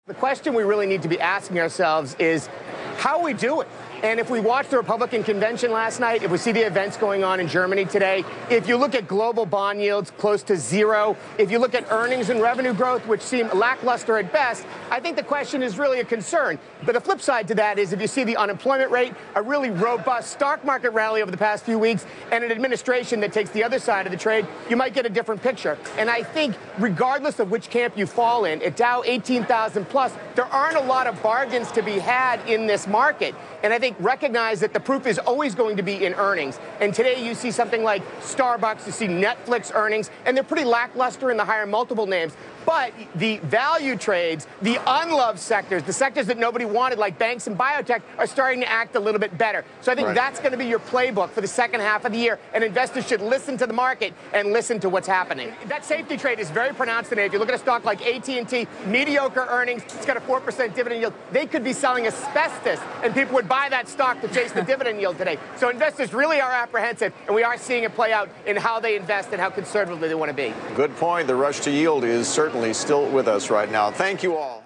The question we really need to be asking ourselves is, how are we doing? And if we watch the Republican convention last night, if we see the events going on in Germany today, if you look at global bond yields close to zero, if you look at earnings and revenue growth, which seem lackluster at best, I think the question is really a concern. But the flip side to that is if you see the unemployment rate, a really robust stock market rally over the past few weeks, and an administration that takes the other side of the trade, you might get a different picture. And I think regardless of which camp you fall in, at Dow 18,000 plus, there aren't a lot of bargains to be had in this market. And I think recognize that the proof is always going to be in earnings. And today you see something like Starbucks, you see Netflix earnings, and they're pretty lackluster in the higher multiple names. But the value trades, the unloved sectors, the sectors that nobody wanted, like banks and biotech, are starting to act a little bit better. So I think that's going to be your playbook for the second half of the year. And investors should listen to the market and listen to what's happening. That safety trade is very pronounced today. If you look at a stock like AT&T, mediocre earnings, it's got a 4% dividend yield. They could be selling asbestos, and people would buy that stock to chase the dividend yield today. So investors really are apprehensive, and we are seeing it play out in how they invest and how conservative they want to be. Good point. The rush to yield is certainly still with us right now. Thank you all.